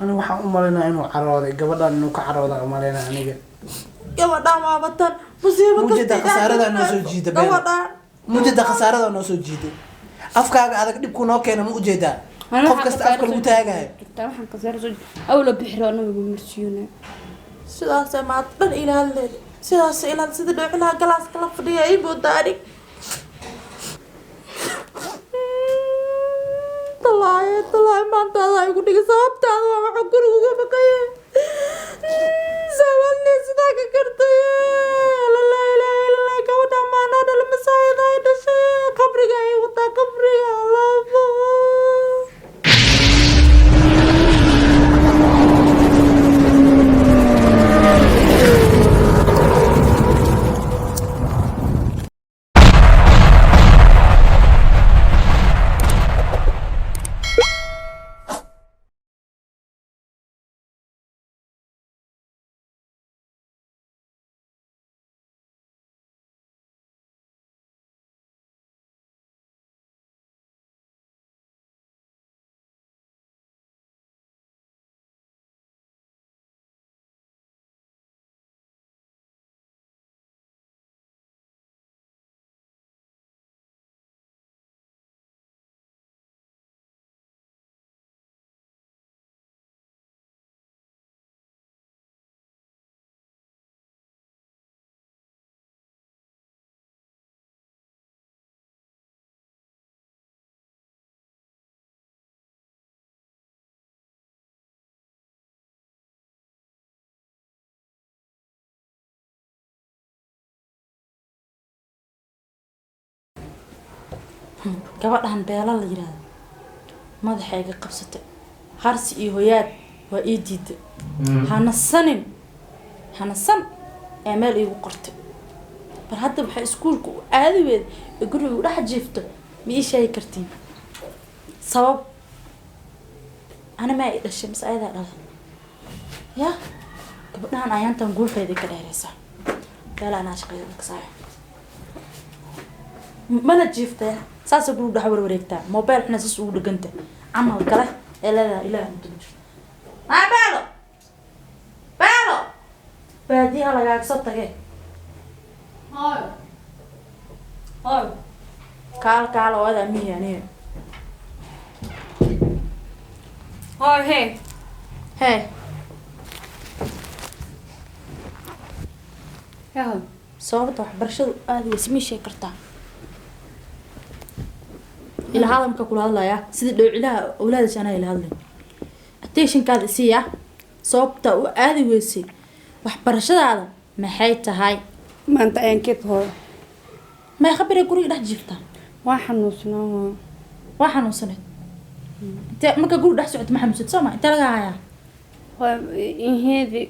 أنا waxaan u maleynaa inuu carooday gabadhan inuu ka carooday u maleynaa aniga gabadhan waa batan musiibo mujada khasaarada noo soo jiiday gabadhan mujada khasaarada noo soo jiiday afkaaga adag dib ku noo keenay ma u jeedaa qof kasta afka lagu taagayo waxaan khasaaro soo awla bixiro anagu marsiyoona sidaas ma dhan ilaalin sidaas ilaa sida dhooxlaha galaas kala fadhiya ay boodaan طلعي ما انت الله يقول لك صابت انا وحكر وقفك سوالني صداك كرتي لا لا لا لا كودا ما انا المسايد هاي شيء قبري جاي وتا قبري الله gabadhan beela la yiraahdo madaxayga qabsatay harsi iyo hooyad waa ii diiday hanasan ee meel igu qortay bar hadda waxa iskuulku aadi weed guriga u dhex jiifto ma ii sheegi kartiin sabab ana ma ii dhashay mas'aayada dhalay ya gabadhan ayaantan guulfeeday ka dheeraysa beela ana shaqeeyo ka saay mana jiiftay saas ugu dhax wareegtaa mobile xina saas ugu dhaganta amal kale ilaa ilaahay intuu beelo baadiyaha laga soo tagay hooy kaal wada miyane hooy hey yaa sababta waxbarashadu aad way simiishay kartaa إلى هذا مكان هذا يا سيد إلى أولاد سنة إلى هذا attention كذا سيا صوبته وآذي ويسي وحبرشة هذا ما حيته هاي ما أنت أنكت هو ما يخبر يقولي راح جفته واحد وسنة أنت ما كقول راح سعد محمد سامع أنت لقى هذي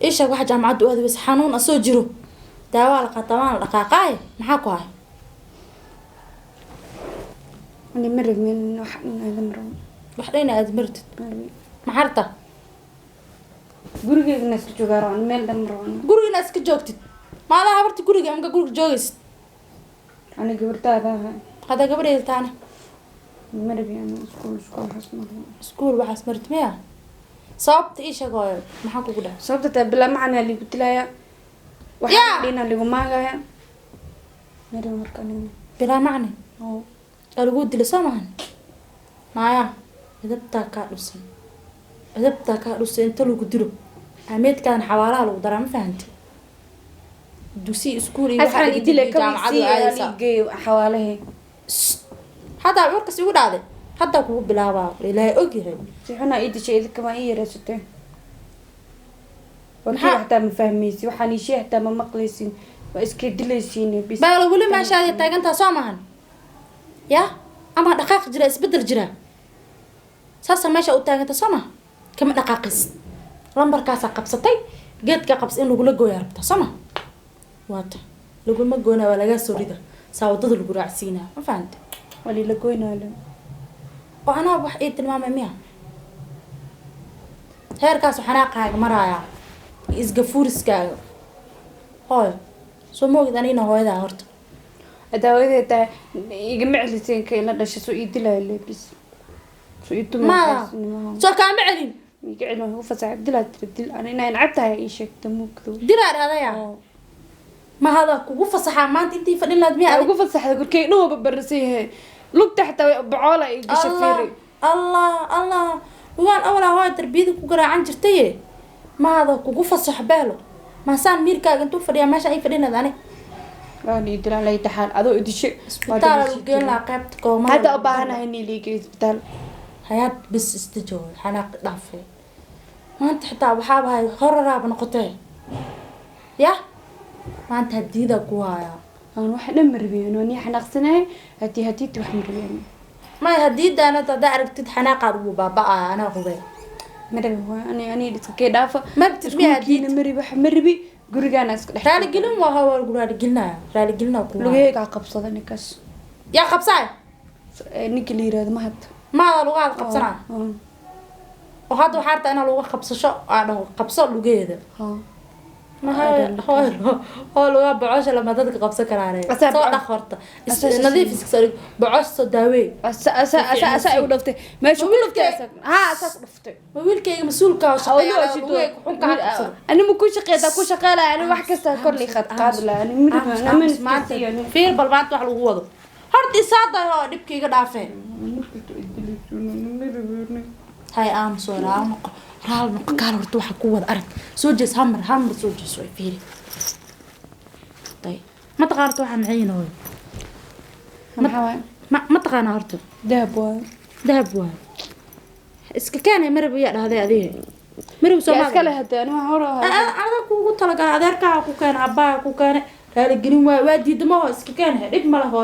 إيش واحد جامعة وهذا بس حنون أسوجره داوا لقطمان دقاقاي maxaa ku hay ani marag min wax dhayna aad martid maxarta gurigeena iska joogaan meel dhamroon gurigeena iska joogtid maada habarti guriga amka guriga joogaysid ani gabartaada hada gabadheeda taana marag ani iskuul waxaas martmaya sababta ii sheegay maxaa kugu dhahay sababta bila macna li gutilaya waxaan dhina lagu maagaya marag markaan bila macna oo lagu dilo samahan maya idabta ka dhusan inta lagu dilo ameedkan xawaalaha lagu daraa ma fahanti dusi iskuul iyo waxa ay dilay jaamacadu ay geey xawaalaha hada warkas igu dhaaday hada kugu bilaabaa ilaahay og yahay si xuna ii dishay idinka ma ii yareysatay waxaa hataa ma fahmaysi waxaan ii sheegtaa ma maqlaysin waa iska dilaysiin bis baa wali ma shaadi taagantaa soomahan ya ama dhaqaaq jira isbedel jira saasa meesha u taaganta sooma kama dhaqaaqis lambarkaas qabsatay geedka qabs in lagu la gooyo rabta sooma waata lagu ma goona waa laga soo rida saawdada lagu raacsiina ma fahanti wali la gooynayo oo ana wax ay tilmaamay miya heerkaas xanaaqaaga maraya isgafuuriskaaga hooyo soo moogid anina hooyada horta adaawadeeda igama celiseen ka ila dhashay soo ii dilaa leebis soo ii tuma ما سو كان معلم iga celin ugu fasax dilaa dil ana inaan cabtahay ii sheegta mugdo ديرار هذا يا ما هذا كوكو فصحى ما انت فدين لازم يا ugu fasaxda gurkay dhoo babarasay lugta xataa bacoola ay gashay fiiri الله الله وان أولا هاي تربيتك كوكرا عن جرتيه ما هذا كوكو فصح باله ما سان ميركا انتو فريا ماشي اي فدين هذا waan ii dilaa lay taxaan adoo idishay isbitaal lagu geen la qaybta kooma hadda u baahanahay inii liigay isbitaal hayaad bis istajoog xanaaq dhaafay maanta xitaa waxaa bahay horaraab noqotay ya maanta hadiida ku haya aan wax dhan marbiyo nii xanaaqsanahay hadii wax marbiyo ma hadiidana tada aragtid xanaaqaad ugu baabaa ana hubay marabi ani iska dhaafa martid mi hadiina marbi gurigaana iska dhex raali gelin waa hawl guriga gelina ku lugeega qabsada ninkaas ya qabsay ninka la yiraahdo ma had ma lugaad qabsana oo hadda waxaa rabtaa inaa lagu qabsasho aan qabso lugeeda ma هو لو بعوش لما تدق قبسة كراني صوت أخرته نظيف يسكسر بعوش صداوي أسا ودفتي ماشي ودفتي ها أسا ودفتي ويلكي مسؤول كاوش أنا مو كل شقيلة أنا واحد كسر كل خد قادلة يعني أنا من يعني في البلبات واحد وهذا هرتي صادة هو نبكي قدافين هاي آم صورة raal ma qaal horta waxa ku wada arag soo jees hamar soo jees way fiiri tay ma taqaanto waxa maxayno ma taqaana horta dahab waa iska keenay marba ya dhahday adiga marba soo iska leh hadaan waxa hore ana kuugu talagal adeerka ku keen abaa ku keen raali gelin waa diidmo iska keenay dhib ma laho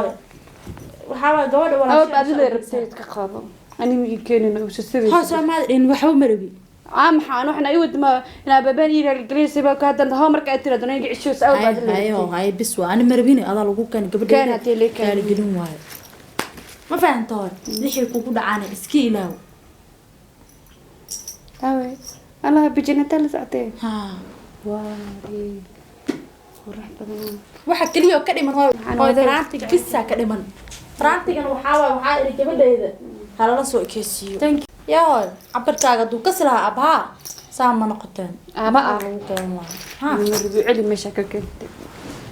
waxa waa gabadha walaashay aad adile rabtay iska qaado ani ma keenina oo sidii ha Soomaali in waxa marbi maxaan waxna ay wadma ina babaan yiri galgaliisa ba ka hadan ha marka ay tirado inay cisho saw baad leeyahay ay bis waa ani marbini ada lagu kan gabadha kale gelin waayo ma fahanto wixii ku dhacaan iska ilaaw away allah bijinata la sactay ha waari faraxdan waxa kaliya ka dhiman hooyo raantiga kissa ka dhiman raantigan waxa ay gabadheeda hala soo ekeesiyo يا عبرتاga duu ka silaha abaa saama noqoteen ama lagu keen waa ha marbi cili meesha ka keentay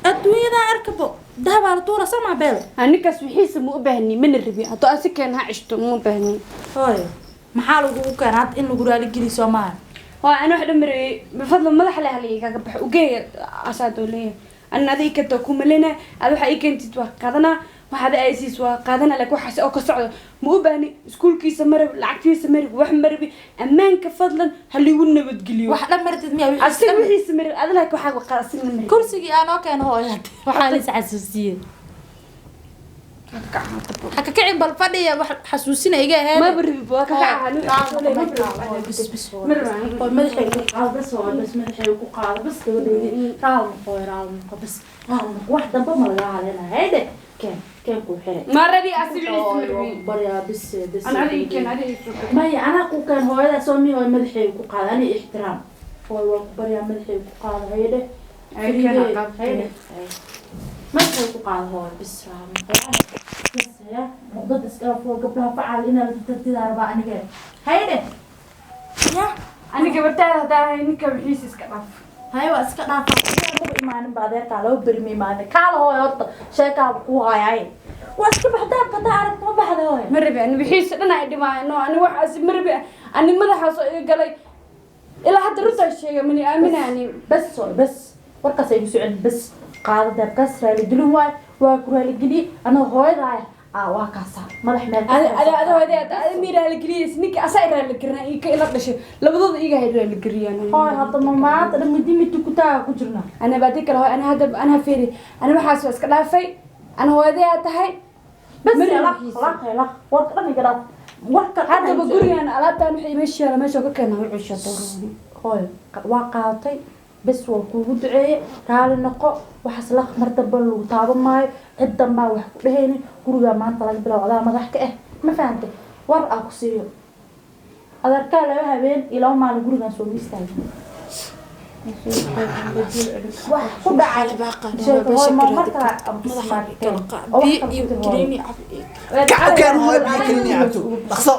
adduunyada arkabo dahab tuura sama beel anikas wixiisa mu u baahni min rabi hato asikeen ha cishto mu baahni hooyo maxaa lagu keenaad in lagu raali geli Soomaal waa ana wax dhamray bifadlo madax leh haliga ka baxo ugeey asaado leeyahay ana adii ka ku malena ad waxa ay keentid waa qadana waxaad ay siis waa qaadana la ku xas oo ka socdo ma u baahni iskuulkiisa marab lacagtiisa marab wax marbi amaanka fadlan hal igu nabad geliyo wax dhan martid miya wixii marab adala waxa qaasina marab kursiga aan oo keen hooyad waxa la xasuusiyay haka kicin bal fadhiya wax xasuusina iga ahayd ma barbi waa ka caani madaxay ku qaado bas madaxay ku qaado bas gabadheedii raal bas wax damba ma laga hadlayna hayde كان كل حرق ما ردي أسمع بريا بس أنا علي كان علي ما هي أنا كان هو هذا سومي هو ملحي وقال أنا احترام هو بريا ملحي وقال هيدا هيدا ملحي وقال هو بس رام بس يا ضد اسكاف قبلها فعل إن الترتيب أربعة نجار هيدا يا أنا قبلتها هذا إنك بحيس اسكاف هاي واسكا دافا إيمان بعدين قالوا برمي إيمان قال هو يرد شيء قال قوة هاي واسكا بحدها قطع عرض ما بحدا هاي مربي أنا بحيس أنا عندي ما إنه أنا واحد مربي أنا ماذا حصل قال لي إلى حد رد الشيء مني آمنة يعني بس ورقة سيسوعد بس قال ده كسر اللي جلوا وكره اللي جلي أنا هاي راي واكاسا مدح مال أنا هذا ميرا الجريس نيك أسائر الجرنا إيك إلا بشيء لبضل إيجا هيدا الجريان هاي هذا ماما أنا مدي تكوتا كجرنا أنا بعديك له أنا هذا أنا فيري أنا ما حاسس بس كلا في أنا هو هذا تهاي بس لا ورقة أنا كده ورقة هذا بقولي أنا على تاني حي مشي على مشي وكأنه يعيش الدوران هاي واقعتي بس وكوجو دعاء قال النقاء وحصل مرتبة وطابة ماي عدة ما وحق بهني كروجا ما طلع بلا ولا ما ضحك ما فهمت ورقة قصيرة أذكر له هبين إلى ما الكروجا سوي مستعجل wax ku dhacay كان هو يمكن يعبدو أخصو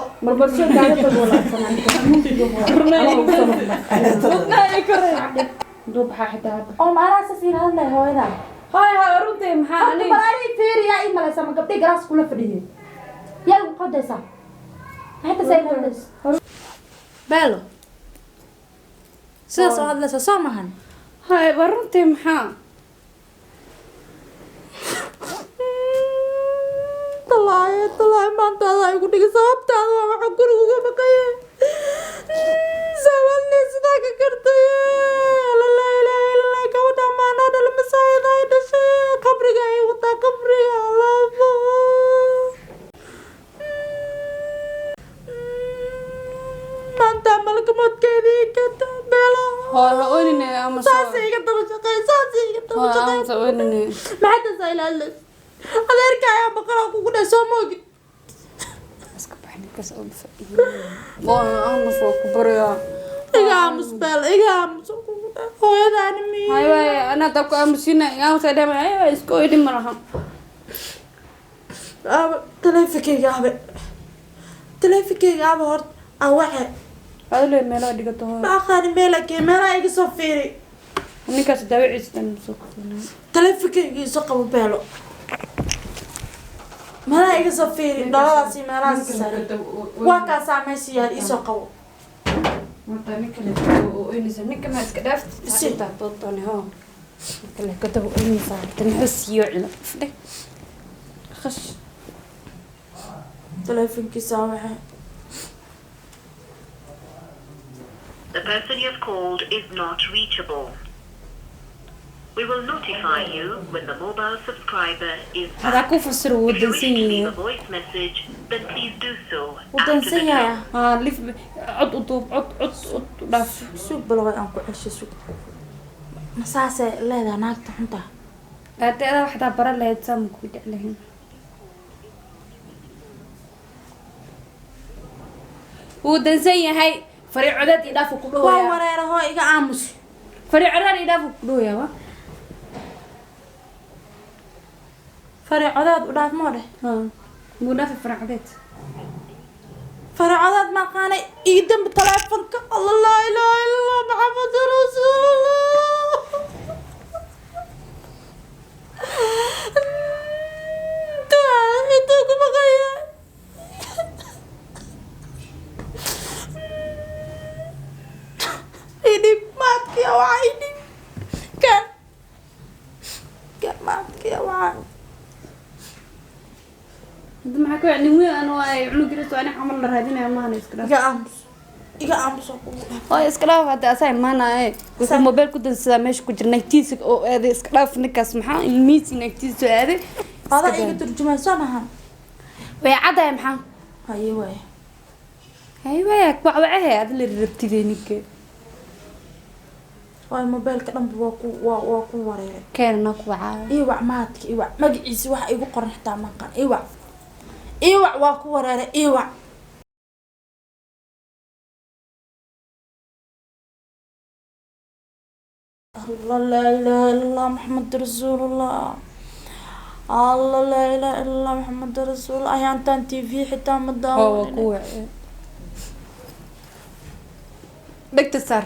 دوب حتى oo maana sasiin hadlay hooyada هاي runtii maxaa aniga bari fiiriya imalaysa ma gabdhi garaas kula fadhiyeen yaa u qodaysa hada saynadas belo sidaas oo hadlaysa soo mahan هاي runtii maxaa طلعي ما انت هذا يقول لك صابت هذا وحكر وقبقية سوالني صداك كرتي لا لا لا لا كودا ما نادى المسايد هاي شيء قبري جاي وطا قبري الله ما انت ملك موت كذي كده بلا هاي هقولني يا أما ساسي قدر شقي ساسي قدر شقي هقولني ما حدا سايل هلس هذا يركع يا بقرة وكنا ساموجي أنا فوق بريا إيجامس بال إيجامس هو هذا أنمي هاي أنا تبقى أمسينا يا سلام أيوة إسكو يدي مرهم تلفكي يا أبي تلفكي يا أبي هرت أوعى هذا اللي ملا دقته ما خاني ملك ملا يجي صفيري نيكاس داوي عستن سوق تلفكي يسقط باله ملا يجي صفيري دلاسي ملا ساري وكا سامسي يا يسقط متى نيكله وإنسان نيك ما اسكدافت سيتا توتوني هو نيكله كتب إنسان تنحس يعلم فده خش تلفكي سامع The person you have called is not reachable. We will notify you when the mobile subscriber is هذا back. كوف السر If you wish to leave ودنسية a voice message, then please do so after the ودنسية tone. ها لف عط عطوب عط ضعف suuq balway aan ku cesho suuq masaase leedahay naagta xunta هذا واحدة برا لا يتسامح كود عليهم ودنسية هاي فريق عدد يدافع waa كلها wareera hoo iga aamus فريق عدد يدافع كلها fariicodaad u dhaaf moo dheh ها منافع فريق عدد فرعات ما كان يدم بتلفونك الله لا اله الا الله محمد رسول الله انتوا كما غير ini mati ya ini kan mati ya هذا معك يعني وين أنا عنو جلست وأنا عمل لهذين ما أنا إسكراف iga aamuso هاي إسكراف هذا أساي ما أنا بس الموبايل كنت نسمعش كنت نكتيس أو هذا إسكراف نكاس محا الميس نكتيس هذا هذا iga turjumaa soo mahan ويا عدا يا محا haye waay هاي وياك بعوعها هذا اللي ربتي ذينك waay mobaylka dhanba waa ku wareeray كان نقوع iwac maadka iwac magaciisa waxa igu qoran xitaa maqan iwac waa ku wareeray iwac الله لا إله إلا الله محمد رسول الله الله لا إله إلا الله محمد رسول الله أيانتان تي في حتى هو مداوم قوة بدك تسر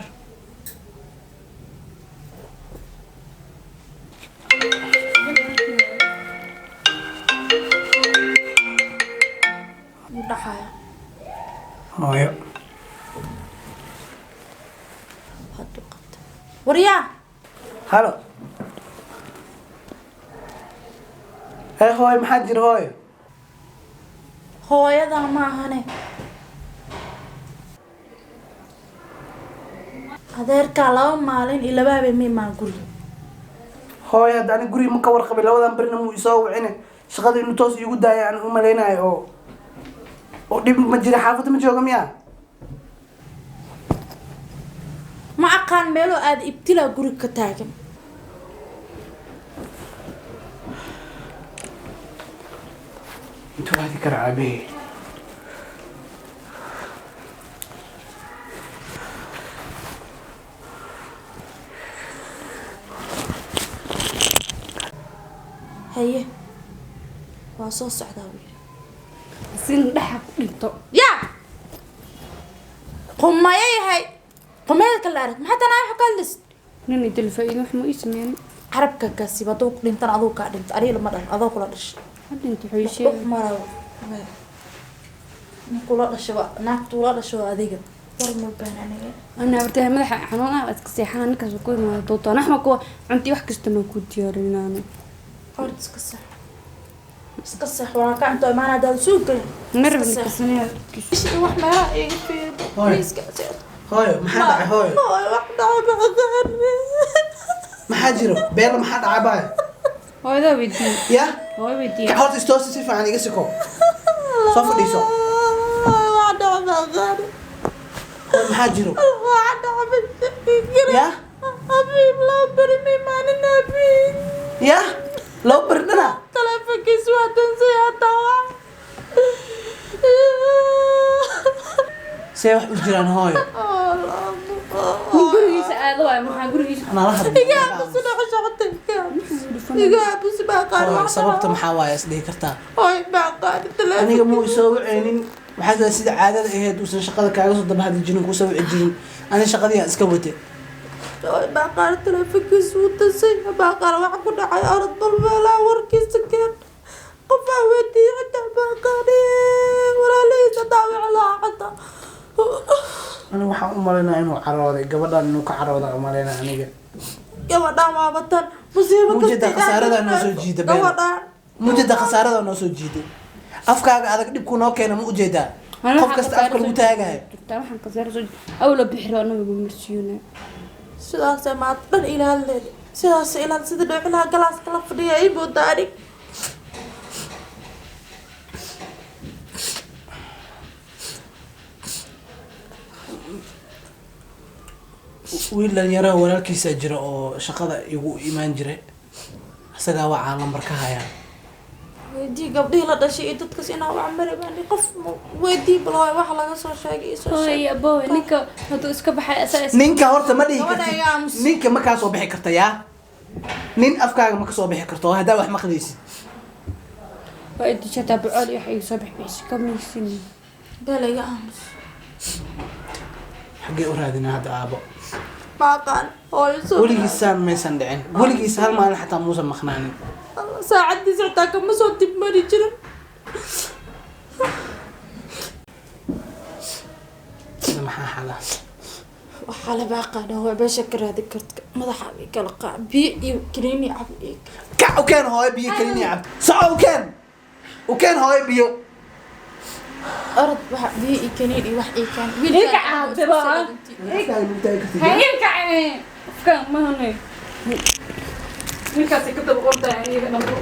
dhaxaya hooyo haduu qabta waryaa halo hooyo maxaa jira hooyo hooyada ma ahane adeerkaa 2 maalin iyo 2 habeen ma imaan guriga hooyo hadda ani guriga ma ka warqabay labadan berina muu isoo wicine shaqada inuu toos iigu daaya aan u malaynayo oo dhib ma jira xaafadda ma jooga miyaa ma aqaan meelo aad ibtilaa guriga ka taagan intuu aadi kara aabahey haye waa soo socdaa buu yidhi sin dhaxa ku dhinto yaa qumaya yahay qumeelka la arag maxaa tanaa wax ka hadlis nin idil faa'iido wax ma ismeen carabka kaasi baduu dhintan aduu kaa dhinta ariil ma dhan adoo kula dhashay hadinta xoyshe maraw kula dhashay naagtu la dhashay adiga war ma baan aniga ana wartay madaxa xanuun ah iska seexan ninkaas ku imaado doonto naxma ku cunti wax kasta ma ku diyaarinaan hort iska sax waa ka cunto maana dad suuqa marba ninkaasna ishi wax meelaha iga fiir iska sax hooyo maxaa dhacay hooyo wax dhacay maxaa jiro beerla maxaa dhacay baay hooyada weydii ya hooyada weydii ka horta istoosi si fiican iga siko soo fadhiiso wax dhacay maxaa jiro wax dhacay ya habib la bari mi maanin habib ya loo bardana telefonkiisu waa dansay hatawa see wax u jiraan hooyo gurigiisa aad waa maxaa gurigiisa anaa la hadlay hooyo sababta maxaa waaye is dhihi kartaa aniga muu isoo waceynin waxaa taa sida caadada ahayd uusan shaqada kaaga soo dabahadi jirin kusoo wici jirin ani shaqadii aan iska watay باقار تلفكيس وتسي باقار واحد كل حي أرض بالبلا وركي سكين قفا ودي حتى باقاري ولا ليس داوي على حتى أنا waxaan u maleynaa inuu carooday gabadhan inuu ka carooday u maleynaa aniga gabadhan waa batan musiibo mujada khasaarada noo soo jiiday gabadhan mujada khasaarada noo soo jiiday afkaaga adag dhib ku noo keena ma u jeedaa qof kasta afka lagu taagayo waxaan khasaaro soo awla bixiro anagu marsiyoona sidaas ma dhan ilaalin sidaas ilaa sida dhaclaha galaas kala fadhiya ay boodaarig wiil dhalinyaraha walaalkiisa jira oo shaqada igu imaan jiray isagaa waa lambar ka hayaa weydii gabdhihii la dhashay iyo dadkaas inaa wax mari baan qof weydii bal hooy wax laga soo sheegay isoo sheeg hooy abo ninka haduu iska baxay asaas ninka horta ma dhihi kartid ninka ma kaa soo bixi karta yaa nin afkaaga ma ka soo bixi karto haddaa wax maqleysid waa idishata bucol iyo waxay soo bixbixi kamaysin galayga aamus xaggee u raadinaa hadda aabo baaqaan hooy soo weligiisaan maysan dhicin weligiis hal maalin xataa muusan maqnaanin saacadii xitaa kama soo dib mari jirin maxaa xala waxaa la baaqaana waa beesha ka raadi karta madaxa ay kala qaac biyo iyo kiniini cab iyo kac u keen hooyo biyo keliya cab soco u keen hooyo biyo orod waxa biyo iyo kiniini iyo wax ay kaan Iga caabtaba. hayka afka ma hanay ninkaas ka dab orday aniga dhanbo